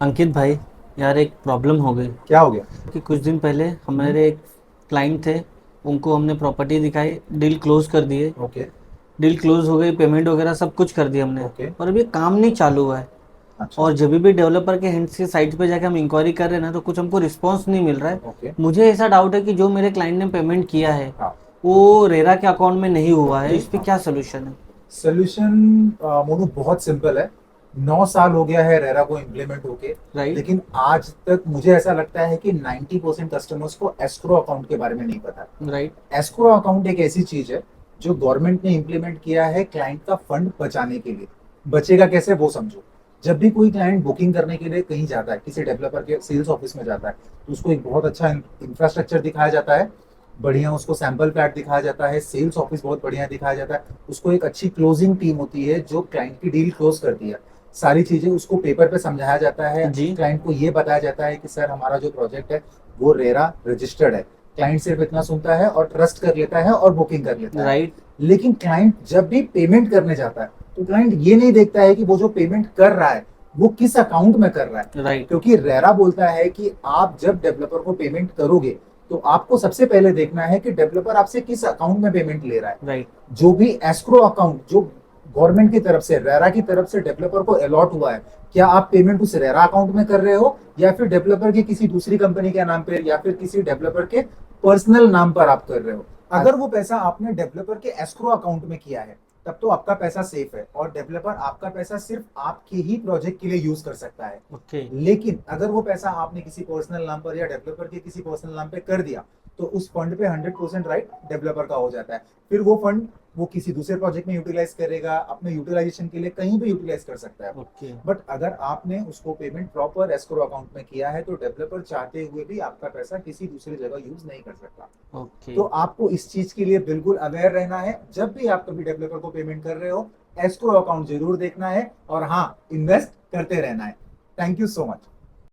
अंकित भाई, यार एक प्रॉब्लम हो गई क्या हो गया? कि कुछ दिन पहले हम्म। हमारे एक क्लाइंट थे। उनको हमने प्रॉपर्टी दिखाई, डील क्लोज कर दिए। ओके। डील क्लोज हो गई, पेमेंट वगैरह सब कुछ कर दिया हमने। ओके। और अभी काम नहीं चालू हुआ है। अच्छा। और जब भी डेवलपर के हैंड से साइट पे जाके हम इंक्वायरी कर रहे हैं ना, तो कुछ हमको रिस्पॉन्स नहीं मिल रहा है। ओके। मुझे ऐसा डाउट है कि जो मेरे क्लाइंट ने पेमेंट किया है हाँ। वो रेरा के अकाउंट में नहीं हुआ है। ओके। इस पे हाँ। क्या सोल्यूशन है? सोल्यूशन मोनू बहुत सिंपल है। 9 साल हो गया है रेरा को इम्प्लीमेंट होके। राइट। लेकिन आज तक मुझे ऐसा लगता है कि 90% कस्टमर्स को एस्क्रो अकाउंट के बारे में नहीं पता। राइट। एस्क्रो अकाउंट एक ऐसी चीज है जो गवर्नमेंट ने इम्प्लीमेंट किया है क्लाइंट का फंड बचाने के लिए। बचेगा कैसे वो समझो। जब भी कोई क्लाइंट बुकिंग करने के लिए कहीं जाता है, किसी डेवलपर के सेल्स ऑफिस में जाता है, तो उसको एक बहुत अच्छा इंफ्रास्ट्रक्चर दिखाया जाता है। बढ़िया उसको सैंपल फ्लैट दिखाया जाता है, सेल्स ऑफिस बहुत बढ़िया दिखाया जाता है। उसको एक अच्छी क्लोजिंग टीम होती है जो क्लाइंट की डील क्लोज करती है। सारी चीजें उसको पेपर पे समझाया जाता है। जी। क्लाइंट को ये बताया जाता है कि सर हमारा जो प्रोजेक्ट है वो रेरा रजिस्टर्ड है। क्लाइंट सिर्फ इतना सुनता है और ट्रस्ट कर लेता है और बुकिंग कर लेता है। राइट। लेकिन क्लाइंट जब भी पेमेंट करने जाता है तो क्लाइंट ये नहीं देखता है कि वो जो पेमेंट कर रहा है वो किस अकाउंट में कर रहा है। राइट। क्योंकि रेरा बोलता है कि आप जब डेवलपर को पेमेंट करोगे तो आपको सबसे पहले देखना है कि डेवलपर आपसे किस अकाउंट में पेमेंट ले रहा है। राइट। जो भी एस्क्रो अकाउंट जो गवर्नमेंट की तरफ से रेरा की तरफ से डेवलपर को अलॉट हुआ है, क्या आप पेमेंट उस रेरा अकाउंट में कर रहे हो या फिर डेवलपर की किसी दूसरी कंपनी के नाम पे या फिर किसी डेवलपर के पर्सनल नाम पर आप कर रहे हो। अगर वो पैसा आपने डेवलपर के एस्क्रो अकाउंट में किया है तब तो आपका पैसा सेफ है और डेवलपर आपका पैसा सिर्फ आपके ही प्रोजेक्ट के लिए यूज कर सकता है। ओके। लेकिन अगर वो पैसा आपने किसी पर्सनल नाम पर या डेवलपर के किसी पर्सनल नाम पे कर दिया तो उस फंड पे 100% राइट डेवलपर का हो जाता है। फिर वो फंड वो किसी दूसरे प्रोजेक्ट में यूटिलाइज करेगा, अपने यूटिलाइजेशन के लिए कहीं भी यूटिलाइज कर सकता है। ओके। बट अगर आपने उसको पेमेंट प्रॉपर एस्क्रो अकाउंट में किया है तो डेवलपर चाहते हुए भी आपका पैसा किसी दूसरी जगह यूज नहीं कर सकता। ओके। तो आपको इस चीज के लिए बिल्कुल अवेयर रहना है। जब भी आप कभी डेवलपर को पेमेंट कर रहे हो एस्क्रो अकाउंट जरूर देखना है और हाँ, इन्वेस्ट करते रहना है। Thank you so much.